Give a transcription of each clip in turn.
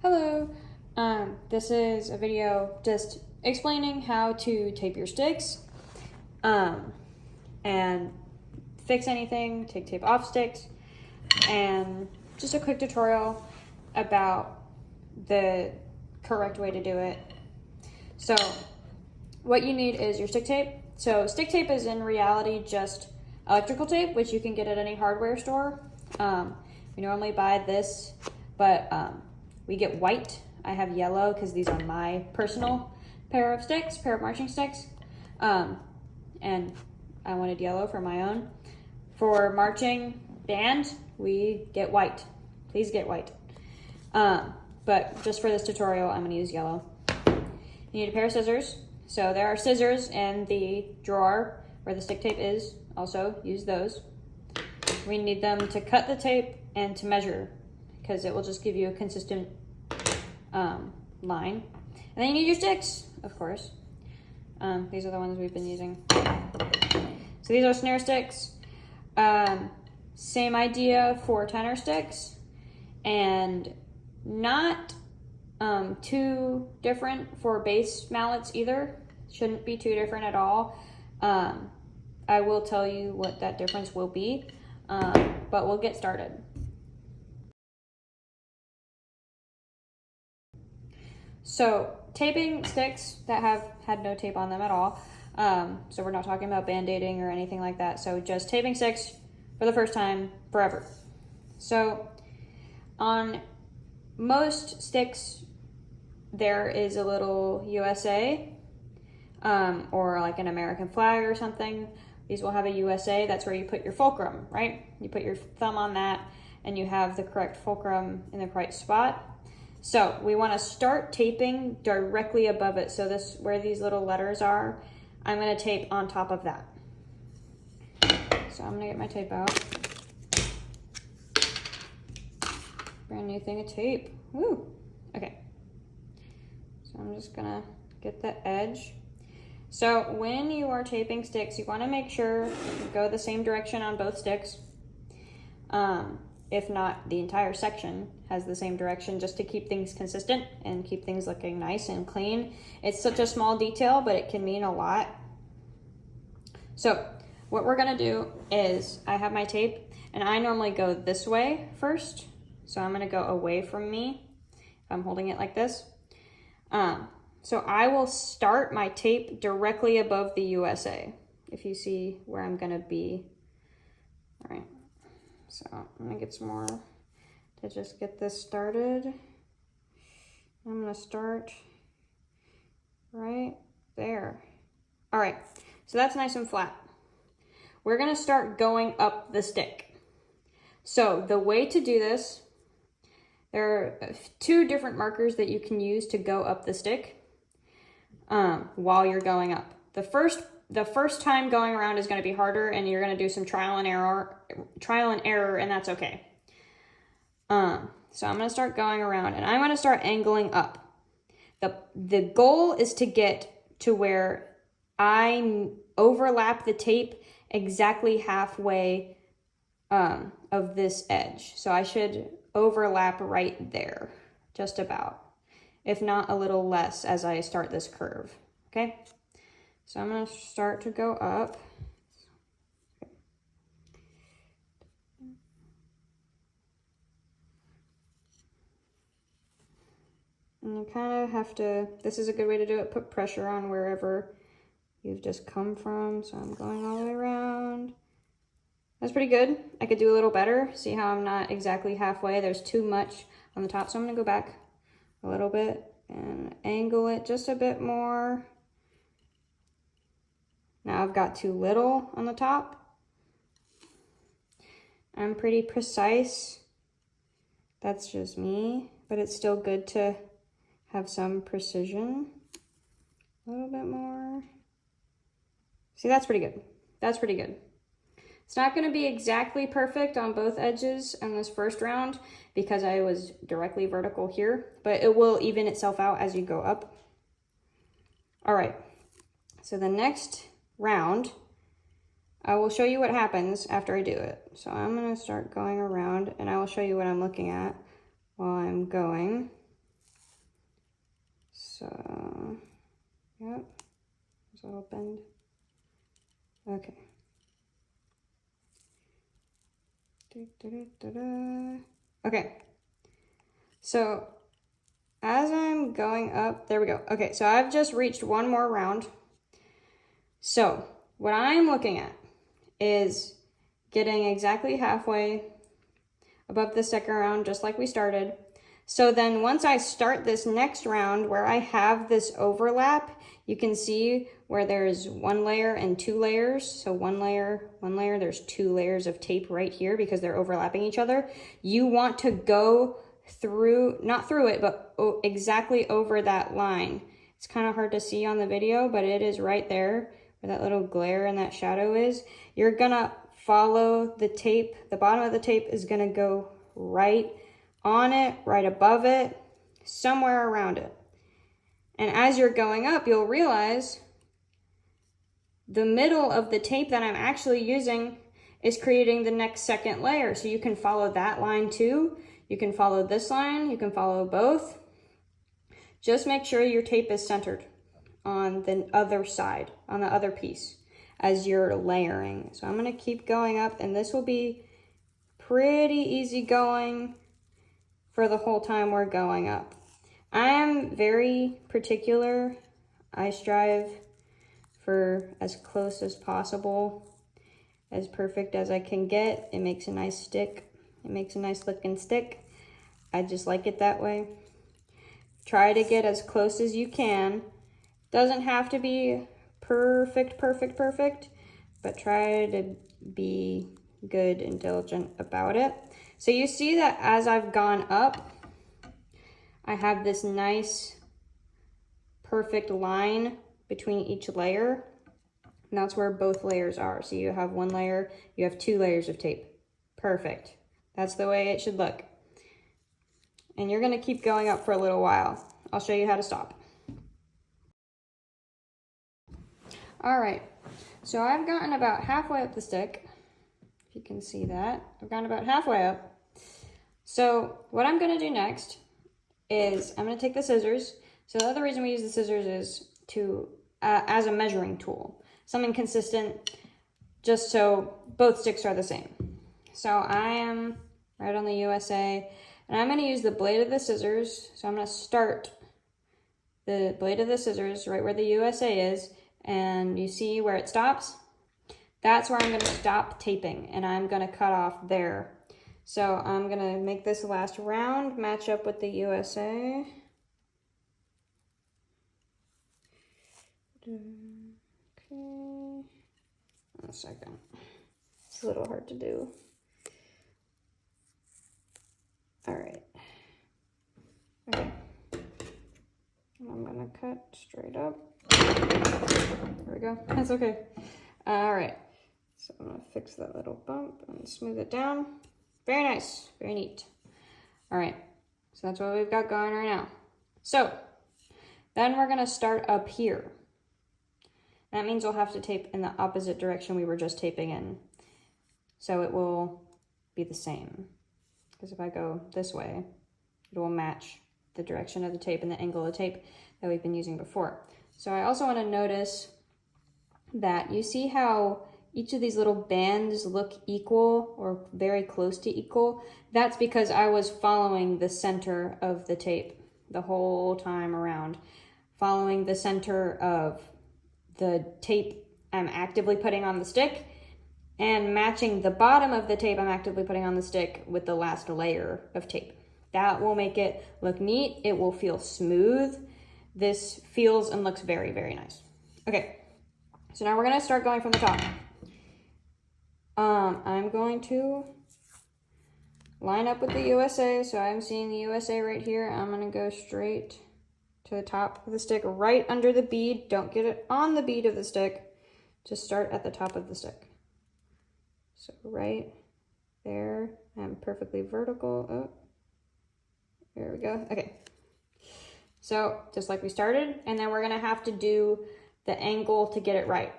Hello, this is a video just explaining how to tape your sticks and fix anything, take tape off sticks, and just a quick tutorial about the correct way to do it. So what you need is your stick tape. So stick tape is in reality just electrical tape, which you can get at any hardware store. We normally buy this, but we get white. I have yellow because these are my personal pair of marching sticks. And I wanted yellow for my own. For marching band, we get white. Please get white. But just for this tutorial, I'm gonna use yellow. You need a pair of scissors. So there are scissors in the drawer where the stick tape is. Also use those. We need them to cut the tape and to measure, because it will just give you a consistent line. And then you need your sticks, of course. These are the ones we've been using. So these are snare sticks. Same idea for tenor sticks, and not too different for bass mallets either. Shouldn't be too different at all. I will tell you what that difference will be, but we'll get started. So taping sticks that have had no tape on them at all. So we're not talking about band-aiding or anything like that. So just taping sticks for the first time forever. So on most sticks, there is a little USA or like an American flag or something. These will have a USA. That's where you put your fulcrum, right? You put your thumb on that and you have the correct fulcrum in the correct spot. So we want to start taping directly above it. So this, where these little letters are, I'm going to tape on top of that. So I'm going to get my tape out. Brand new thing of tape. Woo! Okay. So I'm just going to get the edge. So when you are taping sticks, you want to make sure you go the same direction on both sticks. If not, the entire section has the same direction, just to keep things consistent and keep things looking nice and clean. It's such a small detail, but it can mean a lot. So what we're gonna do is, I have my tape and I normally go this way first. So I'm gonna go away from me if I'm holding it like this. So I will start my tape directly above the USA, if you see where I'm gonna be. All right. So I'm gonna get some more to just get this started. I'm gonna start right there. All right, so that's nice and flat. We're gonna start going up the stick. So the way to do this, there are two different markers that you can use to go up the stick while you're going up. The first time going around is going to be harder, and you're going to do some trial and error, and that's okay. So I'm going to start going around, and I'm going to start angling up. The goal is to get to where I overlap the tape exactly halfway of this edge. So I should overlap right there, just about, if not a little less as I start this curve, okay? So I'm going to start to go up. And you kind of have to, this is a good way to do it, put pressure on wherever you've just come from. So I'm going all the way around. That's pretty good. I could do a little better. See how I'm not exactly halfway? There's too much on the top. So I'm going to go back a little bit and angle it just a bit more. Now I've got too little on the top. I'm pretty precise. That's just me, but it's still good to have some precision. A little bit more. See, that's pretty good. That's pretty good. It's not going to be exactly perfect on both edges on this first round because I was directly vertical here, but it will even itself out as you go up. All right, so the next round, I will show you what happens after I do it. So I'm going to start going around and I will show you what I'm looking at while I'm going. So, yep, there's a little bend. Okay. Okay. So, as I'm going up, there we go. Okay, so I've just reached one more round. So, what I'm looking at is getting exactly halfway above the second round, just like we started. So then once I start this next round where I have this overlap, you can see where there's one layer and two layers. So one layer, there's two layers of tape right here because they're overlapping each other. You want to go through, not through it, but exactly over that line. It's kind of hard to see on the video, but it is right there where that little glare and that shadow is. You're gonna follow the tape. The bottom of the tape is gonna go right on it, right above it, somewhere around it. And as you're going up, you'll realize the middle of the tape that I'm actually using is creating the next second layer. So you can follow that line too. You can follow this line, you can follow both. Just make sure your tape is centered on the other side, on the other piece as you're layering. So I'm gonna keep going up, and this will be pretty easy going for the whole time we're going up. I am very particular. I strive for as close as possible, as perfect as I can get. It makes a nice stick. It makes a nice looking stick. I just like it that way. Try to get as close as you can. Doesn't have to be perfect, but try to be good and diligent about it. So you see that as I've gone up, I have this nice, perfect line between each layer. And that's where both layers are. So you have one layer, you have two layers of tape. Perfect. That's the way it should look. And you're gonna keep going up for a little while. I'll show you how to stop. All right, so I've gotten about halfway up the stick. If you can see that, I've gotten about halfway up. So what I'm gonna do next is I'm gonna take the scissors. So the other reason we use the scissors is to, as a measuring tool, something consistent, just so both sticks are the same. So I am right on the USA, and I'm gonna use the blade of the scissors. So I'm gonna start the blade of the scissors right where the USA is, and you see where it stops? That's where I'm gonna stop taping, and I'm gonna cut off there. So I'm gonna make this last round match up with the USA. Okay, 1 second. It's a little hard to do. All right. Okay. And I'm gonna cut straight up. There we go. That's okay. All right. So I'm gonna fix that little bump and smooth it down. Very nice, very neat. All right, so that's what we've got going right now. So then we're gonna start up here. That means we'll have to tape in the opposite direction we were just taping in. So it will be the same. Because if I go this way, it will match the direction of the tape and the angle of the tape that we've been using before. So I also wanna notice that you see how each of these little bands look equal or very close to equal. That's because I was following the center of the tape the whole time around. Following the center of the tape I'm actively putting on the stick and matching the bottom of the tape I'm actively putting on the stick with the last layer of tape. That will make it look neat. It will feel smooth. This feels and looks very, very nice. Okay, so now we're gonna start going from the top. I'm going to line up with the USA. So I'm seeing the USA right here. I'm gonna go straight to the top of the stick, right under the bead. Don't get it on the bead of the stick. Just start at the top of the stick. So right there, I'm perfectly vertical. Oh, there we go. Okay. So just like we started, and then we're gonna have to do the angle to get it right.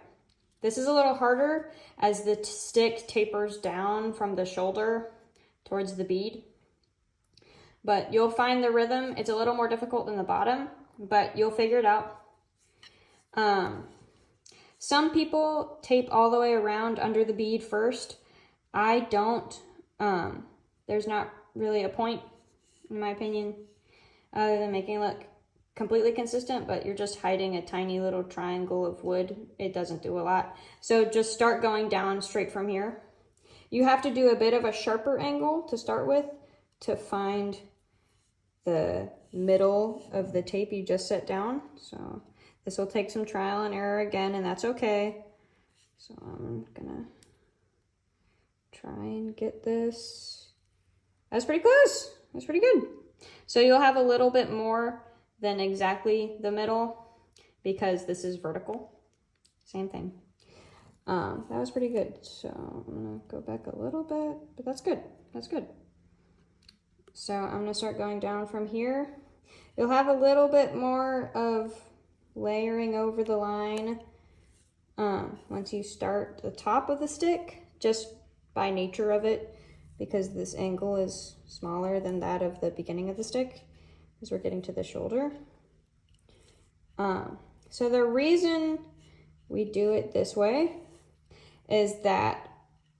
This is a little harder as the stick tapers down from the shoulder towards the bead, but you'll find the rhythm. It's a little more difficult than the bottom. but you'll figure it out. Some people tape all the way around under the bead first. I don't. There's not really a point, in my opinion, other than making it look completely consistent, but you're just hiding a tiny little triangle of wood. It doesn't do a lot. So just start going down straight from here. You have to do a bit of a sharper angle to start with to find the middle of the tape you just set down. So this will take some trial and error again, and that's okay. So I'm gonna try and get this. That's pretty close. That's pretty good. So you'll have a little bit more than exactly the middle because this is vertical. Same thing. That was pretty good. So I'm gonna go back a little bit, but that's good. That's good. So I'm gonna start going down from here. You'll have a little bit more of layering over the line once you start the top of the stick, just by nature of it, because this angle is smaller than that of the beginning of the stick, because we're getting to the shoulder. So the reason we do it this way is that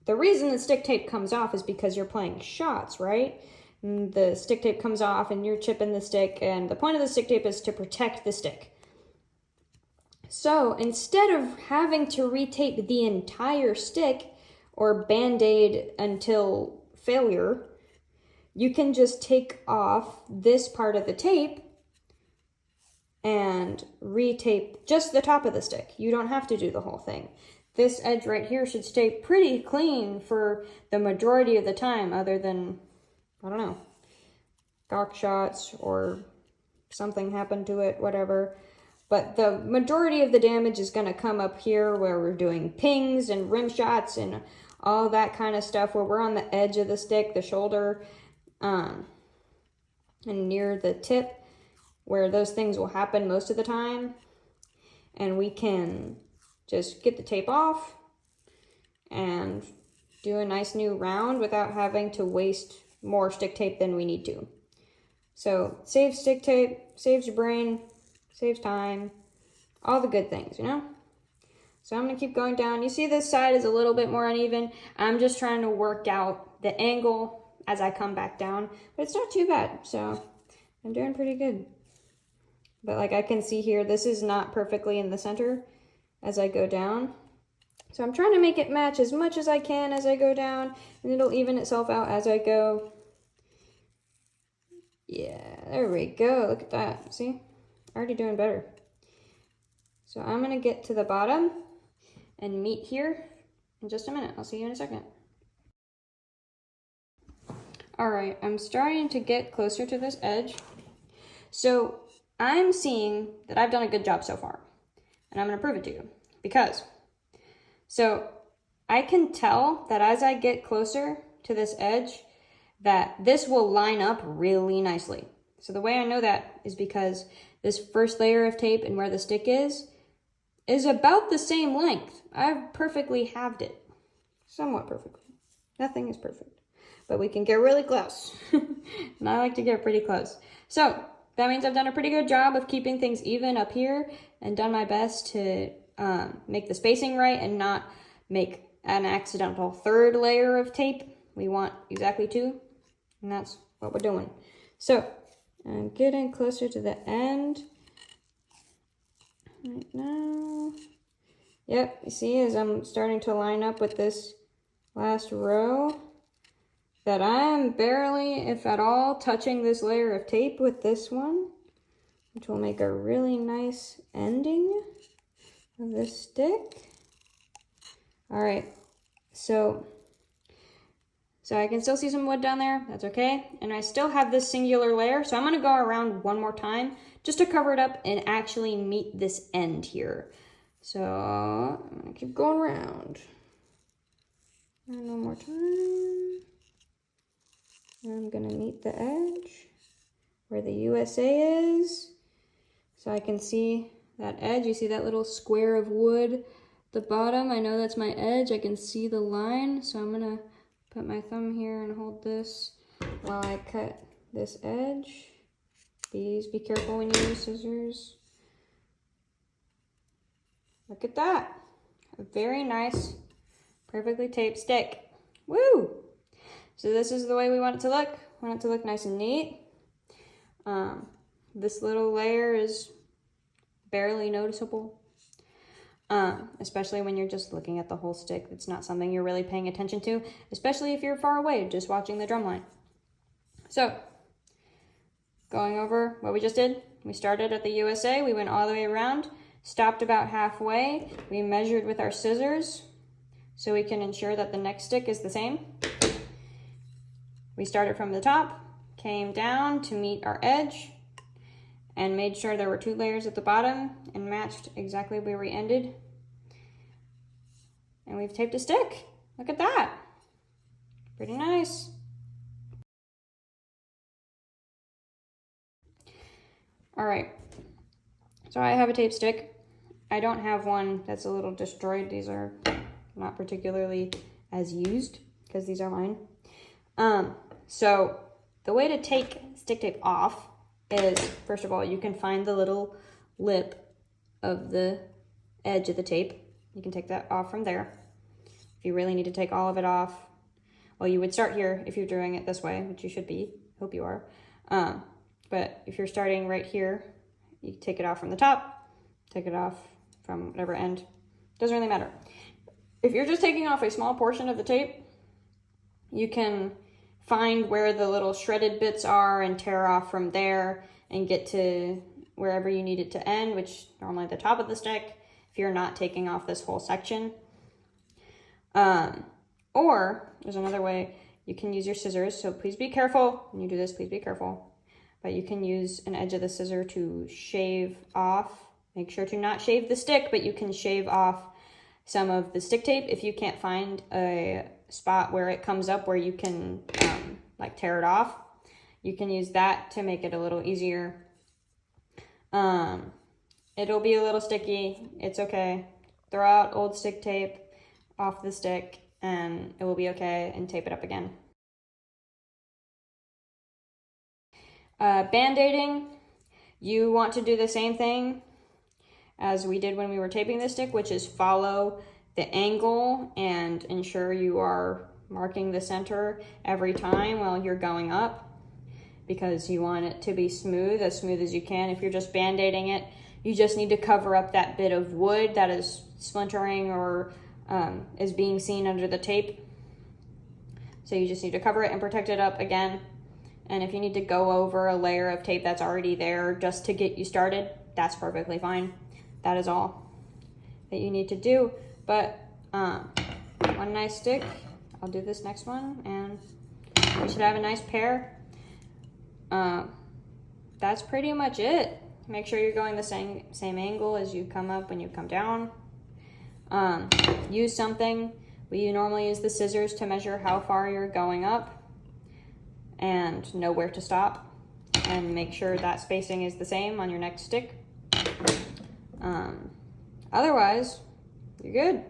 the reason the stick tape comes off is because you're playing shots, right? And the stick tape comes off and you're chipping the stick, and the point of the stick tape is to protect the stick. So instead of having to retape the entire stick or band-aid until failure, you can just take off this part of the tape and retape just the top of the stick. You don't have to do the whole thing. This edge right here should stay pretty clean for the majority of the time, other than, I don't know, gawk shots or something happened to it, whatever. But the majority of the damage is gonna come up here where we're doing pings and rim shots and all that kind of stuff, where we're on the edge of the stick, the shoulder, and near the tip, where those things will happen most of the time. And we can just get the tape off and do a nice new round without having to waste more stick tape than we need to. So saves stick tape, saves your brain, saves time, all the good things, you know? So I'm gonna keep going down. You see this side is a little bit more uneven. I'm just trying to work out the angle as I come back down, but it's not too bad. So I'm doing pretty good. But like I can see here, this is not perfectly in the center as I go down. So I'm trying to make it match as much as I can as I go down, and it'll even itself out as I go. Yeah, there we go. Look at that. See? Already doing better. So I'm gonna get to the bottom and meet here in just a minute. I'll see you in a second. All right, I'm starting to get closer to this edge. So I'm seeing that I've done a good job so far, and I'm gonna prove it to you because, so I can tell that as I get closer to this edge, that this will line up really nicely. So the way I know that is because this first layer of tape and where the stick is about the same length. I've perfectly halved it, somewhat perfectly. Nothing is perfect, but we can get really close. And I like to get pretty close. So that means I've done a pretty good job of keeping things even up here and done my best to make the spacing right and not make an accidental third layer of tape. We want exactly 2, and that's what we're doing. So I'm getting closer to the end right now. Yep, you see as I'm starting to line up with this last row that I'm barely, if at all, touching this layer of tape with this one, which will make a really nice ending of this stick. All right, so I can still see some wood down there, that's okay. And I still have this singular layer, so I'm gonna go around one more time just to cover it up and actually meet this end here. So I'm gonna keep going around. And one more time. I'm gonna meet the edge where the USA is. So I can see that edge. You see that little square of wood at the bottom? I know that's my edge. I can see the line. So I'm gonna put my thumb here and hold this while I cut this edge Please be careful when you use scissors. Look at that. A very nice, perfectly taped stick. Woo! So this is the way we want it to look. We want it to look nice and neat. This little layer is barely noticeable, especially when you're just looking at the whole stick. It's not something you're really paying attention to, especially if you're far away, just watching the drum line. So, going over what we just did, we started at the USA, we went all the way around, stopped about halfway, we measured with our scissors so we can ensure that the next stick is the same. We started from the top, came down to meet our edge, and made sure there were 2 layers at the bottom and matched exactly where we ended. And we've taped a stick. Look at that. Pretty nice. All right, so I have a tape stick. I don't have one that's a little destroyed. These are not particularly as used because these are mine. So the way to take stick tape off is, first of all, you can find the little lip of the edge of the tape. You can take that off from there. If you really need to take all of it off, well, you would start here if you're doing it this way, which you should be. Hope you are. But if you're starting right here, you take it off from the top, take it off from whatever end. Doesn't really matter. If you're just taking off a small portion of the tape, you can find where the little shredded bits are and tear off from there and get to wherever you need it to end, which normally the top of the stick, if you're not taking off this whole section. Or there's another way, you can use your scissors. So please be careful when you do this, please be careful. But you can use an edge of the scissor to shave off. Make sure to not shave the stick, but you can shave off some of the stick tape if you can't find a spot where it comes up where you can like tear it off. You can use that to make it a little easier. It'll be a little sticky. It's okay. Throw out old stick tape off the stick and it will be okay, and tape it up again. Band-aiding, you want to do the same thing as we did when we were taping the stick, which is follow the angle and ensure you are marking the center every time while you're going up, because you want it to be smooth as you can. If you're just band-aiding it, you just need to cover up that bit of wood that is splintering or is being seen under the tape. So you just need to cover it and protect it up again. And if you need to go over a layer of tape that's already there just to get you started, that's perfectly fine. That is all that you need to do. But one nice stick. I'll do this next one and we should have a nice pair. That's pretty much it. Make sure you're going the same angle as you come up when you come down. Use something. We normally use the scissors to measure how far you're going up and know where to stop, and make sure that spacing is the same on your next stick. Otherwise, you're good.